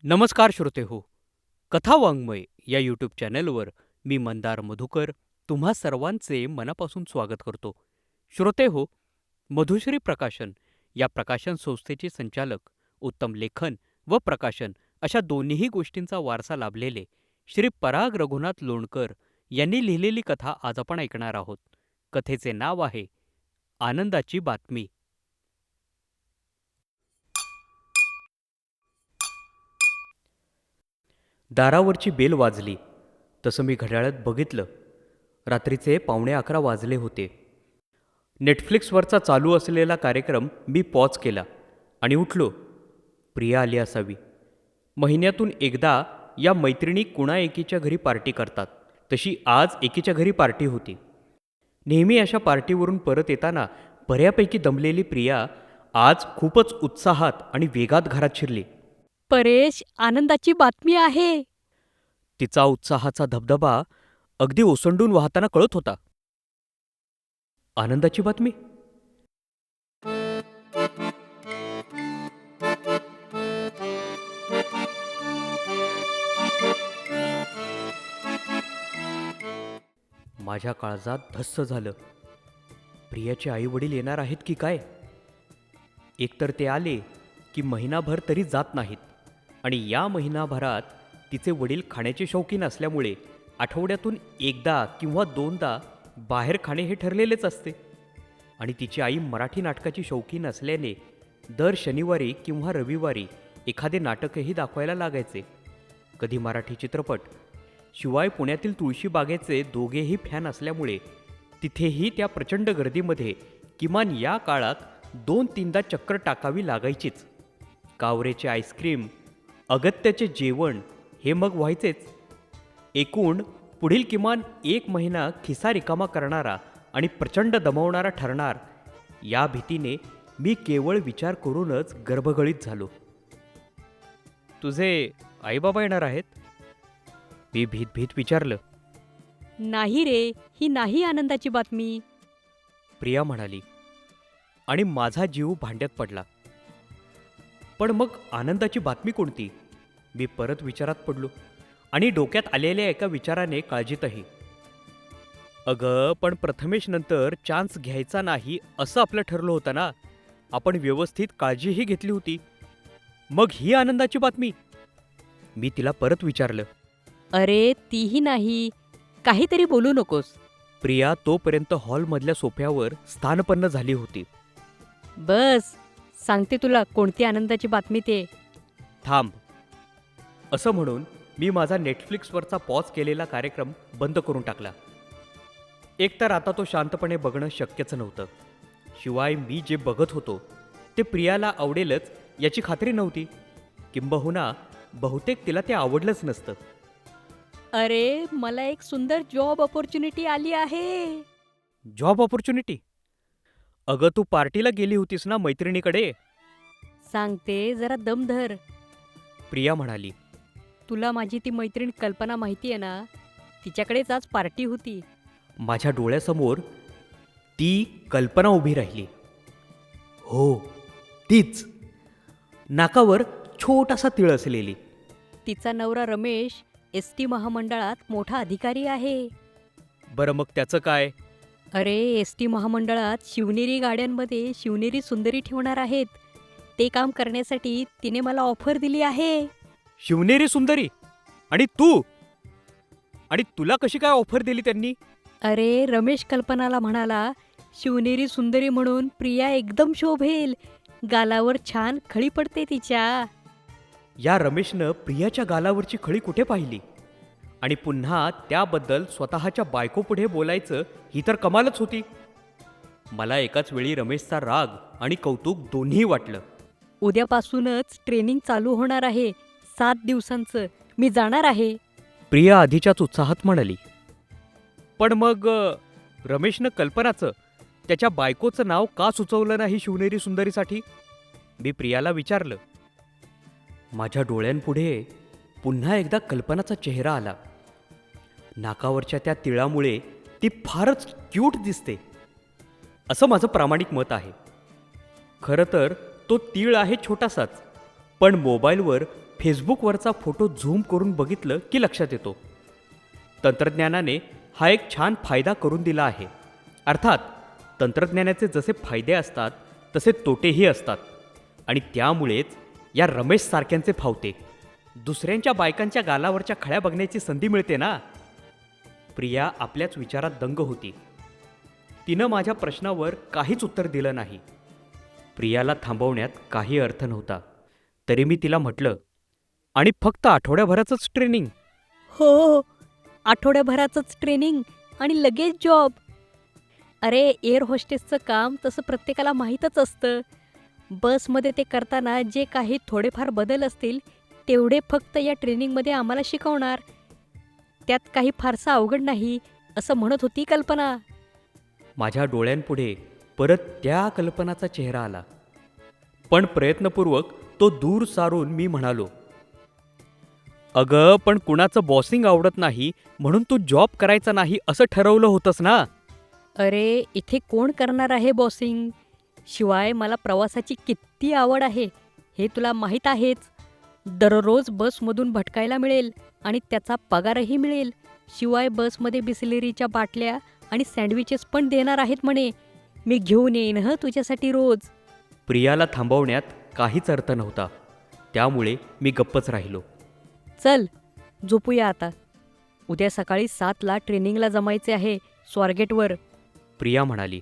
नमस्कार श्रोते हो. कथा वाङ्मय या यूट्यूब चॅनलवर मी मंदार मधुकर तुम्हा सर्वांचे मनापासून स्वागत करतो. श्रोते हो, मधुश्री प्रकाशन या प्रकाशन संस्थेचे संचालक, उत्तम लेखन व प्रकाशन अशा दोन्हीही गोष्टींचा वारसा लाभलेले श्री पराग रघुनाथ लोणकर यांनी लिहिलेली कथा आज आपण ऐकणार आहोत. कथेचे नाव आहे आनंदाची बातमी. दारावरची बेल वाजली तसं मी घड्याळात बघितलं. रात्रीचे 11:15 वाजले होते. नेटफ्लिक्सवरचा चालू असलेला कार्यक्रम मी पॉज केला आणि उठलो. प्रिया आली असावी. महिन्यातून एकदा या मैत्रिणी कुणा एकीच्या घरी पार्टी करतात, तशी आज एकीच्या घरी पार्टी होती. नेहमी अशा पार्टीवरून परत येताना बऱ्यापैकी दमलेली प्रिया आज खूपच उत्साहात आणि वेगात घरात शिरली. परेश, आनंदाची बातमी आहे. तिचा उत्साहाचा धबधबा अगदी ओसंडून वाहताना कळत होता. आनंदाची बातमी? माझ्या काळजात धस्स झालं. प्रियाचे आई वडील येणार आहेत की काय? एकतर ते आले की महिनाभर तरी जात नाहीत, आणि या महिनाभरात तिचे वडील खाण्याचे शौकीन असल्यामुळे आठवड्यातून एकदा किंवा दोनदा बाहेर खाणे हे ठरलेलेच असते. आणि तिची आई मराठी नाटकाची शौकीन असल्याने दर शनिवारी किंवा रविवारी एखादे नाटकही दाखवायला लागायचे. कधी मराठी चित्रपट. शिवाय पुण्यातील तुळशीबागेचे दोघेही फॅन असल्यामुळे तिथेही त्या प्रचंड गर्दीमध्ये किमान या काळात 2-3दा चक्कर टाकावी लागायचीच. कावरेचे आईस्क्रीम, अगत्याचे जेवण हे मग व्हायचेच. एकूण पुढील किमान 1 महिना खिसा रिकामा करणारा आणि प्रचंड दमवणारा ठरणार, या भीतीने मी केवळ विचार करूनच गर्भगळीत झालो. तुझे आईबाबा येणार आहेत? मी भीत भीत विचारलं. नाही रे, ही नाही आनंदाची बातमी. प्रिया म्हणाली, आणि माझा जीव भांड्यात पडला. पण मग आनंदाची बातमी कोणती? मी परत विचारात पडलो आणि डोक्यात आलेल्या एका विचाराने काळजीतही. अगं, पण प्रथमेश नंतर चान्स घ्यायचा नाही असं आपलं ठरलं होतं ना. आपण व्यवस्थित काळजीही घेतली होती. मग ही आनंदाची बातमी? मी तिला परत विचारलं. अरे, तीही नाही. काहीतरी बोलू नकोस. प्रिया तोपर्यंत हॉलमधल्या सोफ्यावर स्थानपन्न झाली होती. बस, सांगते तुला कोणती आनंदाची बातमी ते. थांब. असं म्हणून मी माझा नेटफ्लिक्सवरचा पॉज केलेला कार्यक्रम बंद करून टाकला. एकतर आता तो शांतपणे बघणं शक्यच नव्हतं. शिवाय मी जे बघत होतो ते प्रियाला आवडेलच याची खात्री नव्हती. किंबहुना बहुतेक तिला ते आवडलंच नसतं. अरे, मला एक सुंदर जॉब ऑपॉर्च्युनिटी आली आहे. Job opportunity? अगं, तू पार्टीला गेली होतीस ना मैत्रिणीकडे? सांगते, जरा दम धर. प्रिया म्हणाली. तुला माझी ती मैत्रीण कल्पना माहिती आहे ना? तिच्याकडेच आज पार्टी होती. माझ्या डोळ्यासमोर ती कल्पना उभी राहिली. हो, तीच. नाकावर छोटासा तिळ असलेली. तिचा नवरा रमेश एस.टी. महामंडळात मोठा अधिकारी आहे. बरं, मग त्याचं काय? अरे, एस.टी. महामंडळात शिवनेरी गाड्यांमध्ये शिवनेरी सुंदरी ठेवणार आहेत. ते काम करण्यासाठी तिने मला ऑफर दिली आहे. शिवनेरी सुंदरी? आणि तू? आणि तुला कशी काय ऑफर दिली त्यांनी? अरे, रमेश कल्पनाला म्हणाला, शिवनेरी सुंदरी म्हणून प्रिया एकदम शोभेल. गालावर छान खळी पडते तिच्या. या रमेशनं प्रियाच्या गालावरची खळी कुठे पाहिली? आणि पुन्हा त्याबद्दल स्वतःच्या बायकोपुढे बोलायचं, ही तर कमालच होती. मला एकाच वेळी रमेशचा राग आणि कौतुक दोन्ही वाटलं. उद्यापासूनच ट्रेनिंग चालू होणार आहे. 7 दिवसांचं. मी जाणार आहे. प्रिया आधीच्याच उत्साहात म्हणाली. पण मग रमेशनं कल्पनाचं, त्याच्या बायकोचं नाव का सुचवलं नाही शिवनेरी सुंदरीसाठी? मी प्रियाला विचारलं. माझ्या डोळ्यांपुढे पुन्हा एकदा कल्पनाचा चेहरा आला. नाकावरच्या त्या तिळामुळे ती फारच क्यूट दिसते, असं माझं प्रामाणिक मत आहे. खरं तर तो तीळ आहे छोटासाच, पण मोबाईलवर फेसबुकवरचा फोटो झूम करून बघितलं की लक्षात येतो. तंत्रज्ञानाने हा एक छान फायदा करून दिला आहे. अर्थात तंत्रज्ञानाचे जसे फायदे असतात तसे तोटेही असतात आणि त्यामुळेच या रमेशसारख्यांचे फावते. दुसऱ्यांच्या बायकांच्या गालावरच्या खळ्या बघण्याची संधी मिळते ना. प्रिया आपल्याच विचारात दंग होती. तिनं माझ्या प्रश्नावर काहीच उत्तर दिलं नाही. प्रियाला थांबवण्यात काही अर्थ नव्हता. तरी मी तिला म्हटलं, आणि फक्त आठवड्याभराचंच ट्रेनिंग? हो, आठवड्याभराचंच ट्रेनिंग आणि लगेच जॉब. अरे, एअर होस्टेसचं काम तसं प्रत्येकाला माहीतच असतं. बसमध्ये ते करताना जे काही थोडेफार बदल असतील तेवढे फक्त या ट्रेनिंगमध्ये आम्हाला शिकवणार. त्यात काही फारसं अवघड नाही, असं म्हणत होती कल्पना. माझ्या डोळ्यांपुढे परत त्या कल्पनाचा चेहरा आला. पण प्रयत्नपूर्वक तो दूर सारून मी म्हणालो, अगं, पण कुणाचं बॉसिंग आवडत नाही म्हणून तू जॉब करायचा नाही असं ठरवलं होतंस ना? अरे, इथे कोण करणार आहे बॉसिंग? शिवाय मला प्रवासाची किती आवड आहे हे तुला माहीत आहेच. दररोज बसमधून भटकायला मिळेल आणि त्याचा पगारही मिळेल. शिवाय बसमध्ये बिस्लेरीच्या बाटल्या आणि सँडविचेस पण देणार आहेत म्हणे. मी घेऊन येईन हं तुझ्यासाठी रोज. प्रियाला थांबवण्यात काहीच अर्थ नव्हता. त्यामुळे मी गप्पच राहिलो. चल, झोपूया आता. उद्या सकाळी 7ला ट्रेनिंगला जमायचे आहे स्वारगेटवर. प्रिया म्हणाली.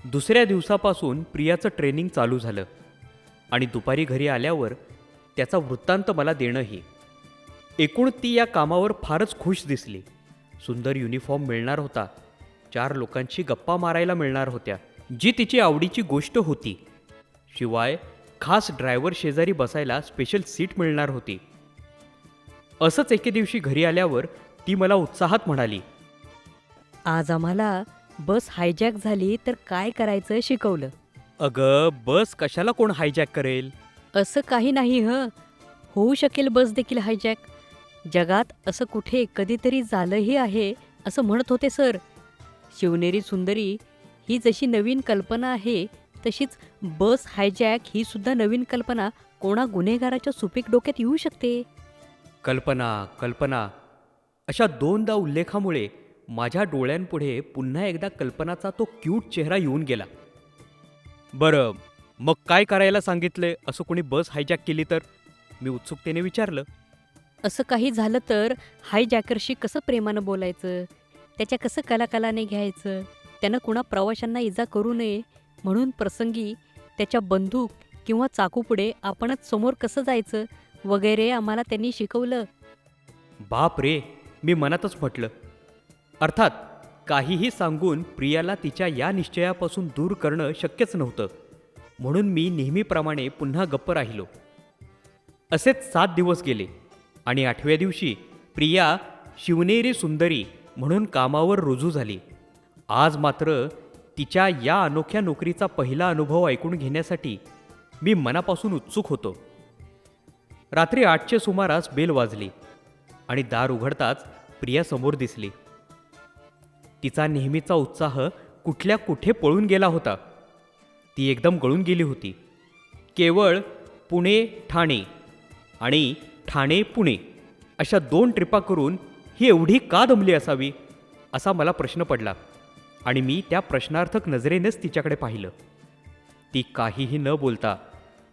दुसऱ्या दिवसापासून प्रियाचं ट्रेनिंग चालू झालं आणि दुपारी घरी आल्यावर त्याचा वृत्तांत मला देणंही. एकूण ती या कामावर फारच खुश दिसली. सुंदर युनिफॉर्म मिळणार होता. 4 लोकांशी गप्पा मारायला मिळणार होत्या, जी तिची आवडीची गोष्ट होती. शिवाय खास ड्रायव्हर शेजारी बसायला स्पेशल सीट मिळणार होती. असंच एके दिवशी घरी आल्यावर ती मला उत्साहात म्हणाली, आज आम्हाला बस हायजॅक झाली तर काय करायचं शिकवलं. अगं, बस कशाला कोण हायजॅक करेल? असं काही नाही होऊ शकेल बस देखील हायजॅक. जगात असं कुठे कधीतरी झालंही आहे असं म्हणत होते सर. शिवनेरी सुंदरी ही जशी नवीन कल्पना आहे तशीच बस हायजॅक ही सुद्धा नवीन कल्पना कोणा गुन्हेगाराच्या सुपीक डोक्यात येऊ शकते. कल्पना अशा 2दा उल्लेखामुळे माझ्या डोळ्यांपुढे पुन्हा एकदा कल्पनाचा तो क्यूट चेहरा येऊन गेला. बरं, मग काय करायला सांगितले असं कोणी बस हायजॅक केली तर? मी उत्सुकतेने विचारलं. असं काही झालं तर हायजॅकरशी कसं प्रेमानं बोलायचं, त्याच्या कसं कलाकलाने घ्यायचं, त्यानं कुणा प्रवाशांना इजा करू नये म्हणून प्रसंगी त्याच्या बंदूक किंवा चाकूपुढे आपणच समोर कसं जायचं वगैरे आम्हाला त्यांनी शिकवलं. बाप रे, मी मनातच म्हटलं. अर्थात काहीही सांगून प्रियाला तिच्या या निश्चयापासून दूर करणं शक्यच नव्हतं. म्हणून मी नेहमीप्रमाणे पुन्हा गप्प राहिलो. असेच 7 दिवस गेले आणि 8व्या दिवशी प्रिया शिवनेरी सुंदरी म्हणून कामावर रुजू झाली. आज मात्र तिच्या या अनोख्या नोकरीचा पहिला अनुभव ऐकून घेण्यासाठी मी मनापासून उत्सुक होतो. रात्री 8च्या सुमारास बेल वाजली आणि दार उघडताच प्रिया समोर दिसली. तिचा नेहमीचा उत्साह कुठल्या कुठे पळून गेला होता. ती एकदम गळून गेली होती. केवळ पुणे ठाणे आणि ठाणे पुणे अशा 2 ट्रिपा करून ही एवढी का दमली असावी असा मला प्रश्न पडला आणि मी त्या प्रश्नार्थक नजरेनेच तिच्याकडे पाहिलं. ती काहीही न बोलता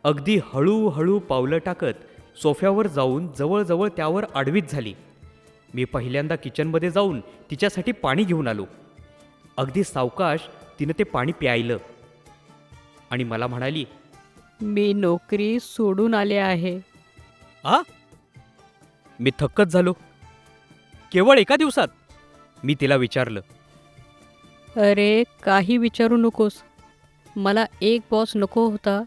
अगदी हळूहळू पावलं टाकत सोफ्यावर जाऊन जवळजवळ त्यावर आडवीच झाली. मी पहिल्यांदा किचनमध्ये जाऊन तिच्यासाठी पाणी घेऊन आलो. अगदी सावकाश तिनं ते पाणी प्यायलं आणि मला म्हणाली, मी नोकरी सोडून आले आहे. आ? मी थक्कच झालो. केवळ एका दिवसात? मी तिला विचारलं. अरे, काही विचारू नकोस. मला एक बॉस नको होता.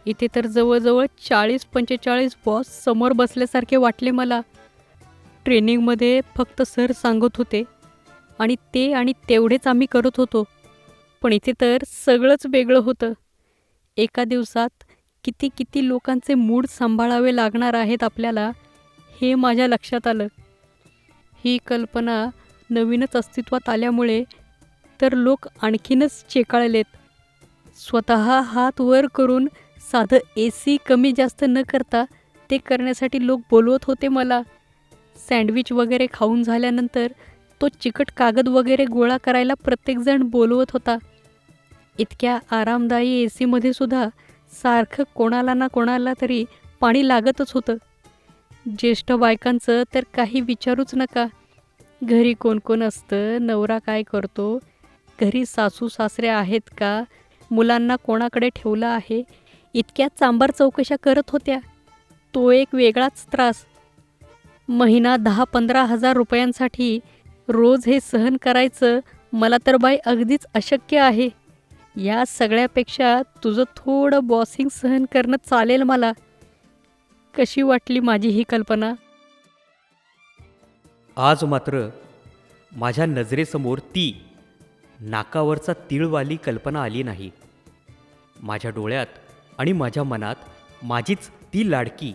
इथे तर जवळजवळ 40-45 बॉस समोर बसल्यासारखे वाटले मला. ट्रेनिंगमध्ये फक्त सर सांगत होते आणि तेवढेच आम्ही करत होतो. पण इथे तर सगळंच वेगळं होतं. एका दिवसात किती लोकांचे मूड सांभाळावे लागणार आहेत आपल्याला हे माझ्या लक्षात आलं. ही कल्पना नवीनच अस्तित्वात आल्यामुळे तर लोक आणखीनच चेकाळलेत. स्वतः हात वर करून साधं AC कमी जास्त न करता ते करण्यासाठी लोक बोलवत होते मला. सँडविच वगैरे खाऊन झाल्यानंतर तो चिकट कागद वगैरे गोळा करायला प्रत्येकजण बोलवत होता. इतक्या आरामदायी एसीमध्ये सुद्धा सारखं कोणाला ना कोणाला तरी पाणी लागतच होतं. ज्येष्ठ बायकांचं तर काही विचारूच नका. घरी कोण कोण असतं, नवरा काय करतो, घरी सासू सासरे आहेत का, मुलांना कोणाकडे ठेवलं आहे, इतक्या चांबार चौकशा करत होत्या. तो एक वेगळाच त्रास. महिना 10-15 हजार रुपयांसाठी रोज हे सहन करायचं मला तर बाई अगदीच अशक्य आहे. या सगळ्यापेक्षा तुझं थोडं बॉसिंग सहन करणं चालेल मला. कशी वाटली माझी ही कल्पना? आज मात्र माझ्या नजरेसमोर ती नाकावरचा तीळवाली कल्पना आली नाही. माझ्या डोळ्यात आणि माझ्या मनात माझीच ती लाडकी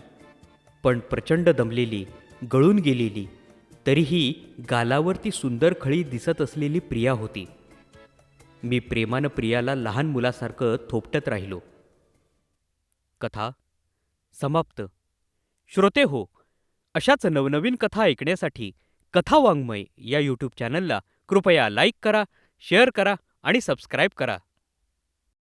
पण प्रचंड दमलेली, गळून गेलेली, तरीही गालावर ती सुंदर खळी दिसत असलेली प्रिया होती. मी प्रेमानं प्रियाला लहान मुलासारखं थोपटत राहिलो. कथा समाप्त. श्रोते हो, अशाच नवनवीन कथा ऐकण्यासाठी कथा वाङ्मय या यूट्यूब चॅनलला कृपया लाईक करा, शेअर करा आणि सबस्क्राईब करा.